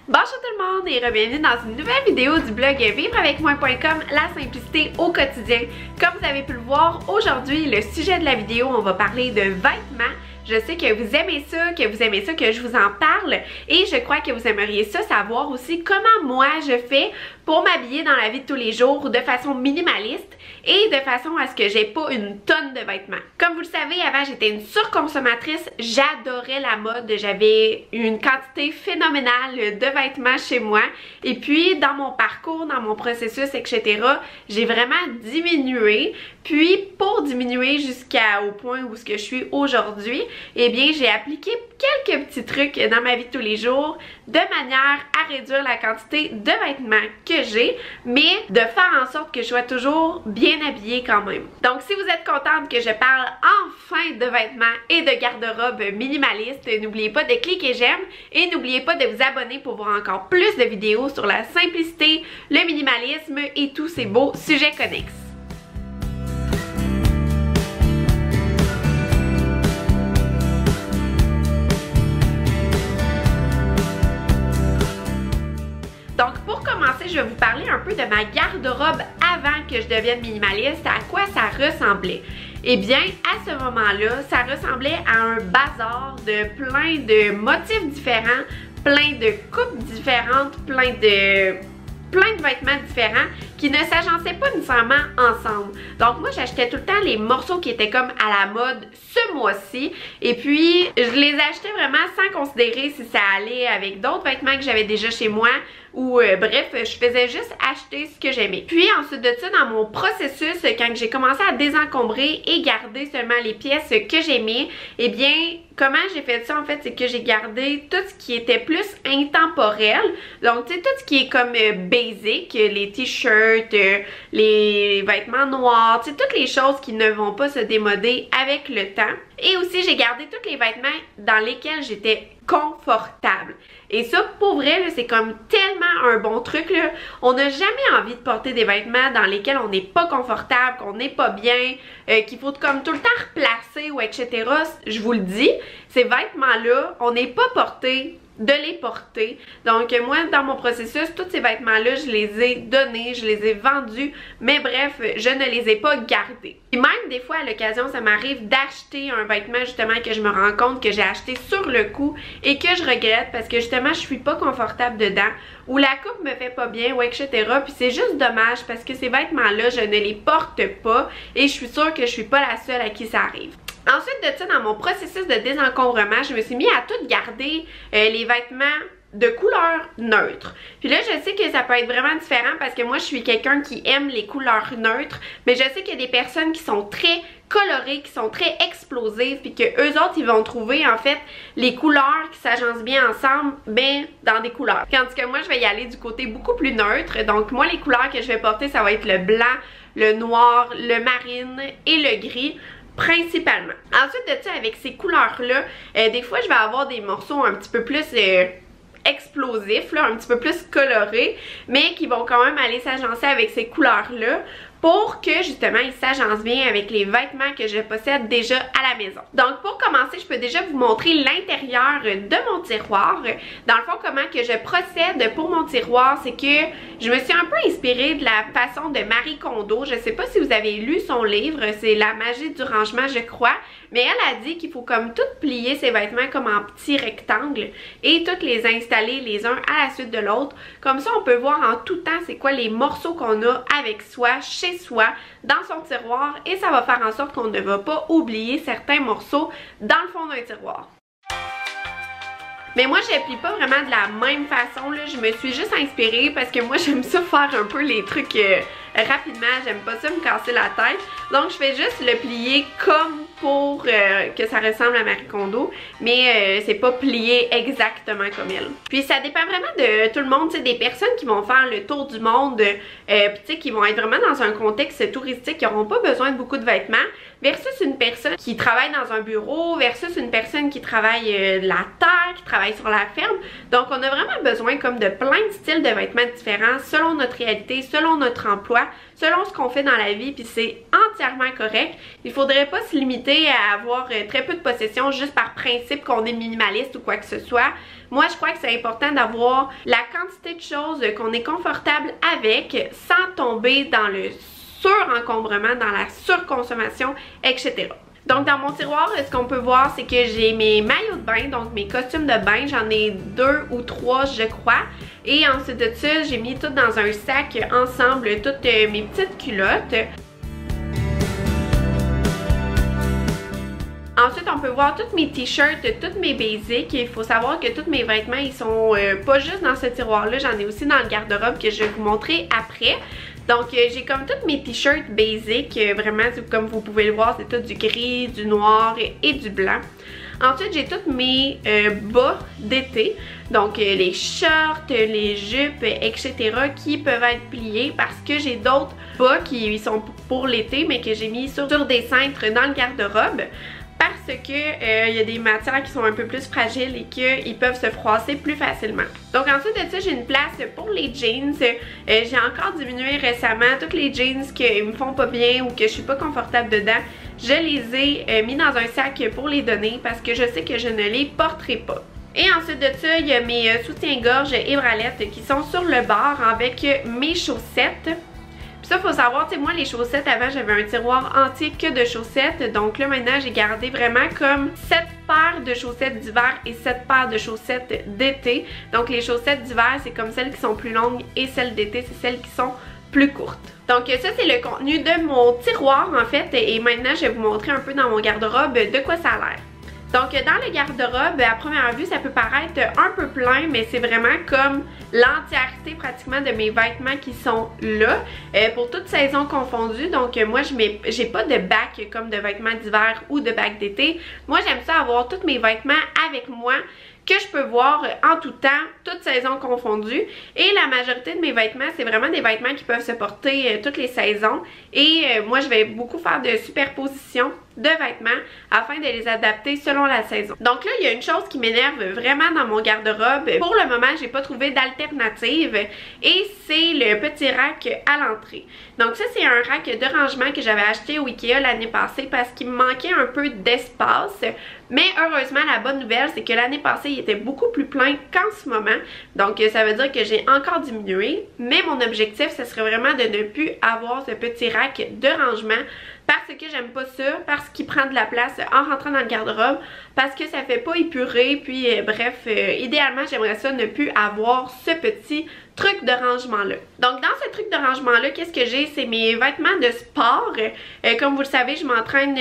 Bonjour tout le monde et bienvenue dans une nouvelle vidéo du blog vivreavecmoi.com, la simplicité au quotidien. Comme vous avez pu le voir, aujourd'hui, le sujet de la vidéo, on va parler de vêtements. Je sais que vous aimez ça, que je vous en parle et je crois que vous aimeriez ça savoir aussi comment moi je fais pour m'habiller dans la vie de tous les jours de façon minimaliste et de façon à ce que j'ai pas une tonne de vêtements. Comme vous le savez, avant j'étais une surconsommatrice, j'adorais la mode, j'avais une quantité phénoménale de vêtements chez moi et puis dans mon parcours, dans mon processus, etc., j'ai vraiment diminué. Puis pour diminuer jusqu'au point où je suis aujourd'hui, eh bien j'ai appliqué quelques petits trucs dans ma vie de tous les jours de manière à réduire la quantité de vêtements que j'ai, mais de faire en sorte que je sois toujours bien habillée quand même. Donc si vous êtes contente que je parle enfin de vêtements et de garde-robe minimaliste, n'oubliez pas de cliquer j'aime et n'oubliez pas de vous abonner pour voir encore plus de vidéos sur la simplicité, le minimalisme et tous ces beaux sujets connexes. Donc pour commencer, je vais vous parler un peu de ma garde-robe avant que je devienne minimaliste, à quoi ça ressemblait. Eh bien, à ce moment-là, ça ressemblait à un bazar de plein de motifs différents, plein de coupes différentes, plein de vêtements différents qui ne s'agençaient pas nécessairement ensemble. Donc moi j'achetais tout le temps les morceaux qui étaient comme à la mode ce mois-ci et puis je les achetais vraiment sans considérer si ça allait avec d'autres vêtements que j'avais déjà chez moi ou bref, je faisais juste acheter ce que j'aimais. Puis ensuite de ça, dans mon processus, quand j'ai commencé à désencombrer et garder seulement les pièces que j'aimais, eh bien comment j'ai fait ça en fait, c'est que j'ai gardé tout ce qui était plus intemporel. Donc tu sais, tout ce qui est comme basic, les t-shirts, les vêtements noirs, tu sais, toutes les choses qui ne vont pas se démoder avec le temps. Et aussi j'ai gardé tous les vêtements dans lesquels j'étais confortable. Et ça, pour vrai, c'est comme tellement un bon truc, là. On n'a jamais envie de porter des vêtements dans lesquels on n'est pas confortable, qu'on n'est pas bien, qu'il faut comme tout le temps replacer ou etc. Je vous le dis, ces vêtements-là, on n'est pas porté de les porter. Donc moi, dans mon processus, tous ces vêtements-là, je les ai donnés, je les ai vendus, mais bref, je ne les ai pas gardés. Et même des fois, à l'occasion, ça m'arrive d'acheter un vêtement justement que je me rends compte que j'ai acheté sur le coup et que je regrette parce que justement, je suis pas confortable dedans ou la coupe me fait pas bien ou etc. Puis c'est juste dommage parce que ces vêtements-là, je ne les porte pas et je suis sûre que je suis pas la seule à qui ça arrive. Ensuite de ça, dans mon processus de désencombrement, je me suis mis à tout garder les vêtements de couleur neutre. Puis là, je sais que ça peut être vraiment différent parce que moi, je suis quelqu'un qui aime les couleurs neutres, mais je sais qu'il y a des personnes qui sont très colorées, qui sont très explosives, puis que eux autres, ils vont trouver en fait les couleurs qui s'agencent bien ensemble, ben dans des couleurs. Tandis que moi, je vais y aller du côté beaucoup plus neutre. Donc moi, les couleurs que je vais porter, ça va être le blanc, le noir, le marine et le gris. Principalement. Ensuite de ça, avec ces couleurs-là, des fois je vais avoir des morceaux un petit peu plus explosifs, là, un petit peu plus colorés, mais qui vont quand même aller s'agencer avec ces couleurs-là pour que justement ils s'agencent bien avec les vêtements que je possède déjà à la maison. Donc pour commencer, je peux déjà vous montrer l'intérieur de mon tiroir. Dans le fond, comment que je procède pour mon tiroir, c'est que je me suis un peu inspirée de la façon de Marie Kondo. Je sais pas si vous avez lu son livre, c'est La magie du rangement, je crois, mais elle a dit qu'il faut comme tout plier ses vêtements comme en petits rectangles et toutes les installer les uns à la suite de l'autre. Comme ça, on peut voir en tout temps c'est quoi les morceaux qu'on a avec soi, chez soi, dans son tiroir, et ça va faire en sorte qu'on ne va pas oublier certains morceaux dans le fond d'un tiroir. Mais moi, je plie pas vraiment de la même façon, là. Je me suis juste inspirée parce que moi, j'aime ça faire un peu les trucs rapidement. J'aime pas ça me casser la tête. Donc, je fais juste le plier comme pour que ça ressemble à Marie Kondo. Mais c'est pas plié exactement comme elle. Puis, ça dépend vraiment de tout le monde. Tu sais, des personnes qui vont faire le tour du monde, puis tu sais, qui vont être vraiment dans un contexte touristique, qui n'auront pas besoin de beaucoup de vêtements, versus une personne qui travaille dans un bureau, versus une personne qui travaille la terre, qui travaille sur la ferme. Donc on a vraiment besoin comme de plein de styles de vêtements différents selon notre réalité, selon notre emploi, selon ce qu'on fait dans la vie, puis c'est entièrement correct. Il faudrait pas se limiter à avoir très peu de possessions juste par principe qu'on est minimaliste ou quoi que ce soit. Moi, je crois que c'est important d'avoir la quantité de choses qu'on est confortable avec sans tomber dans le surencombrement, dans la surconsommation, etc. Donc dans mon tiroir, ce qu'on peut voir, c'est que j'ai mes maillots de bain, donc mes costumes de bain, j'en ai 2 ou 3 je crois. Et ensuite de ça, j'ai mis tout dans un sac ensemble, toutes mes petites culottes. Ensuite, on peut voir tous mes t-shirts, tous mes basics. Il faut savoir que tous mes vêtements, ils sont pas juste dans ce tiroir-là, j'en ai aussi dans le garde-robe que je vais vous montrer après. Donc j'ai comme tous mes t-shirts basiques, vraiment comme vous pouvez le voir, c'est tout du gris, du noir et du blanc. Ensuite j'ai tous mes bas d'été, donc les shorts, les jupes, etc. qui peuvent être pliés parce que j'ai d'autres bas qui sont pour l'été mais que j'ai mis sur des cintres dans le garde-robe. Parce que y a des matières qui sont un peu plus fragiles et qu'ils peuvent se froisser plus facilement. Donc ensuite de ça, j'ai une place pour les jeans. J'ai encore diminué récemment tous les jeans qui me font pas bien ou que je suis pas confortable dedans. Je les ai mis dans un sac pour les donner parce que je sais que je ne les porterai pas. Et ensuite de ça, il y a mes soutiens-gorge et bralettes qui sont sur le bord avec mes chaussettes. Puis ça, faut savoir, tu sais, moi, les chaussettes, avant, j'avais un tiroir entier que de chaussettes. Donc là, maintenant, j'ai gardé vraiment comme 7 paires de chaussettes d'hiver et 7 paires de chaussettes d'été. Donc les chaussettes d'hiver, c'est comme celles qui sont plus longues et celles d'été, c'est celles qui sont plus courtes. Donc ça, c'est le contenu de mon tiroir, en fait. Et maintenant, je vais vous montrer un peu dans mon garde-robe de quoi ça a l'air. Donc dans le garde-robe, à première vue, ça peut paraître un peu plein, mais c'est vraiment comme l'entièreté pratiquement de mes vêtements qui sont là, pour toute saison confondue. Donc moi, j'ai pas de bac comme de vêtements d'hiver ou de bac d'été. Moi, j'aime ça avoir tous mes vêtements avec moi, que je peux voir en tout temps, toutes saisons confondues. Et la majorité de mes vêtements, c'est vraiment des vêtements qui peuvent se porter toutes les saisons. Et moi, je vais beaucoup faire de superposition de vêtements afin de les adapter selon la saison. Donc là, il y a une chose qui m'énerve vraiment dans mon garde-robe. Pour le moment, j'ai pas trouvé d'alternative et c'est le petit rack à l'entrée. Donc ça, c'est un rack de rangement que j'avais acheté au Ikea l'année passée parce qu'il me manquait un peu d'espace. Mais heureusement, la bonne nouvelle, c'est que l'année passée, il était beaucoup plus plein qu'en ce moment. Donc ça veut dire que j'ai encore diminué. Mais mon objectif, ce serait vraiment de ne plus avoir ce petit rack de rangement parce que j'aime pas ça, parce qu'il prend de la place en rentrant dans le garde-robe, parce que ça fait pas épuré, puis bref, idéalement j'aimerais ça ne plus avoir ce petit truc de rangement là. Donc dans ce truc de rangement là, qu'est-ce que j'ai? C'est mes vêtements de sport. Comme vous le savez, je m'entraîne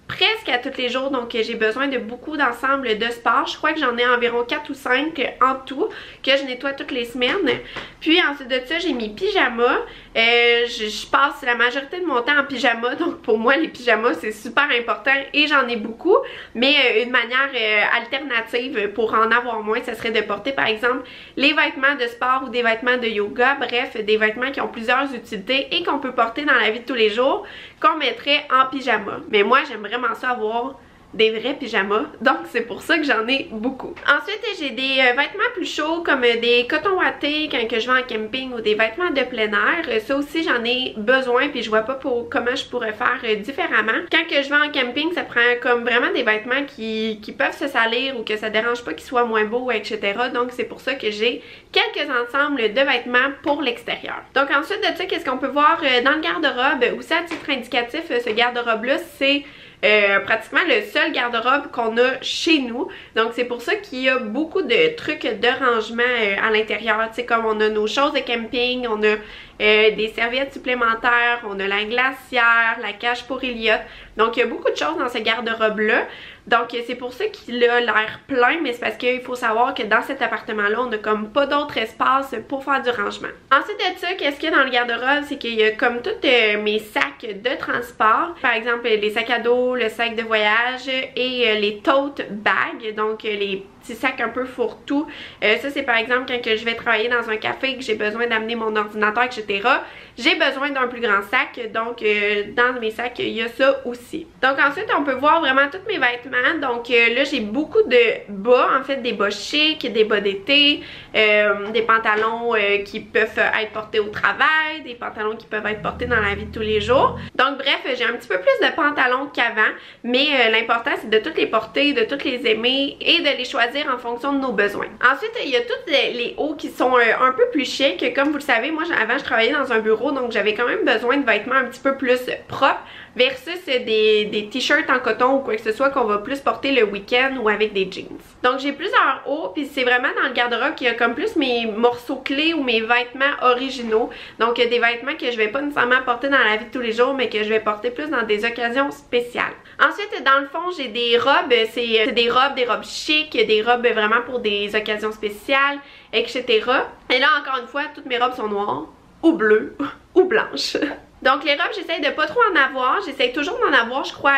presque à tous les jours, donc j'ai besoin de beaucoup d'ensembles de sport. Je crois que j'en ai environ 4 ou 5 en tout que je nettoie toutes les semaines. Puis ensuite de ça, j'ai mes pyjamas. Je passe la majorité de mon temps en pyjama, donc pour moi les pyjamas c'est super important et j'en ai beaucoup. Mais une manière alternative pour en avoir moins, ça serait de porter par exemple les vêtements de sport ou des vêtements de yoga. Bref, des vêtements qui ont plusieurs utilités et qu'on peut porter dans la vie de tous les jours, qu'on mettrait en pyjama. Mais moi j'aimerais ça avoir des vrais pyjamas, donc c'est pour ça que j'en ai beaucoup. Ensuite, j'ai des vêtements plus chauds comme des cotons wattés quand que je vais en camping ou des vêtements de plein air. Ça aussi, j'en ai besoin puis je vois pas comment je pourrais faire différemment. Quand que je vais en camping, ça prend comme vraiment des vêtements qui peuvent se salir ou que ça dérange pas qu'ils soient moins beaux, etc. Donc c'est pour ça que j'ai quelques ensembles de vêtements pour l'extérieur. Donc ensuite de ça, qu'est-ce qu'on peut voir dans le garde-robe? Aussi à titre indicatif, ce garde-robe-là, c'est pratiquement le seul garde-robe qu'on a chez nous. Donc c'est pour ça qu'il y a beaucoup de trucs de rangement à l'intérieur. Tu sais, comme on a nos choses de camping, on a des serviettes supplémentaires, on a la glacière, la cage pour Elliot. Donc il y a beaucoup de choses dans ce garde-robe-là. Donc c'est pour ça qu'il a l'air plein, mais c'est parce qu'il faut savoir que dans cet appartement-là, on n'a comme pas d'autre espace pour faire du rangement. Ensuite de ça, qu'est-ce qu'il y a dans le garde-robe? C'est qu'il y a comme tous mes sacs de transport. Par exemple, les sacs à dos, le sac de voyage et les tote bags, donc les petits sacs un peu fourre-tout. Ça c'est par exemple quand que je vais travailler dans un café et que j'ai besoin d'amener mon ordinateur, etc. J'ai besoin d'un plus grand sac, donc dans mes sacs il y a ça aussi. Donc ensuite on peut voir vraiment tous mes vêtements. Donc là j'ai beaucoup de bas, en fait des bas chics, des bas d'été, des pantalons qui peuvent être portés au travail, des pantalons qui peuvent être portés dans la vie de tous les jours. Donc bref, j'ai un petit peu plus de pantalons qu'avant, mais l'important c'est de toutes les porter, de toutes les aimer et de les choisir en fonction de nos besoins. Ensuite il y a tous les hauts qui sont un peu plus chics. Comme vous le savez, moi avant je travaillais dans un bureau, donc j'avais quand même besoin de vêtements un petit peu plus propres versus des t-shirts en coton ou quoi que ce soit qu'on va plus porter le week-end ou avec des jeans. Donc j'ai plusieurs hauts, puis c'est vraiment dans le garde-robe qu'il y a comme plus mes morceaux clés ou mes vêtements originaux. Donc des vêtements que je vais pas nécessairement porter dans la vie de tous les jours, mais que je vais porter plus dans des occasions spéciales. Ensuite dans le fond j'ai des robes, c'est des robes chics, des robes vraiment pour des occasions spéciales, etc. Et là encore une fois, toutes mes robes sont noires ou bleues ou blanches. Donc les robes, j'essaie de pas trop en avoir. J'essaie toujours d'en avoir, je crois,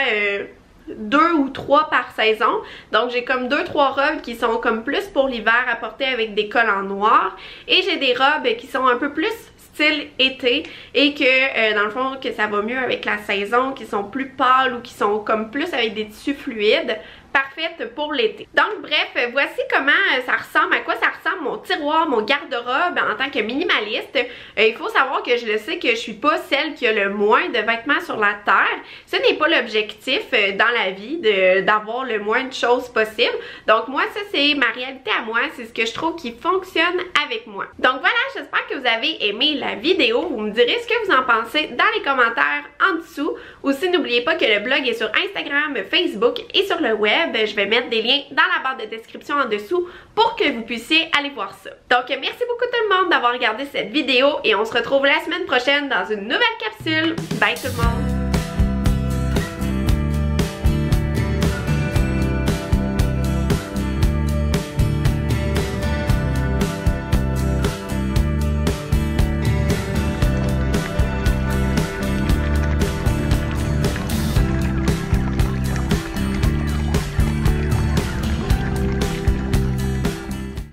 2 ou 3 par saison. Donc j'ai comme 2-3 robes qui sont comme plus pour l'hiver à porter avec des cols en noir. Et j'ai des robes qui sont un peu plus style été et que dans le fond que ça va mieux avec la saison, qui sont plus pâles ou qui sont comme plus avec des tissus fluides. Parfaite pour l'été. Donc bref, voici comment ça ressemble, à quoi ça ressemble mon tiroir, mon garde-robe en tant que minimaliste. Il faut savoir que je le sais que je suis pas celle qui a le moins de vêtements sur la terre. Ce n'est pas l'objectif dans la vie d'avoir le moins de choses possible. Donc moi, ça c'est ma réalité à moi, c'est ce que je trouve qui fonctionne avec moi. Donc voilà, j'espère que vous avez aimé la vidéo. Vous me direz ce que vous en pensez dans les commentaires en dessous. Aussi, n'oubliez pas que le blog est sur Instagram, Facebook et sur le web. Je vais mettre des liens dans la barre de description en dessous pour que vous puissiez aller voir ça. Donc merci beaucoup tout le monde d'avoir regardé cette vidéo et on se retrouve la semaine prochaine dans une nouvelle capsule. Bye tout le monde!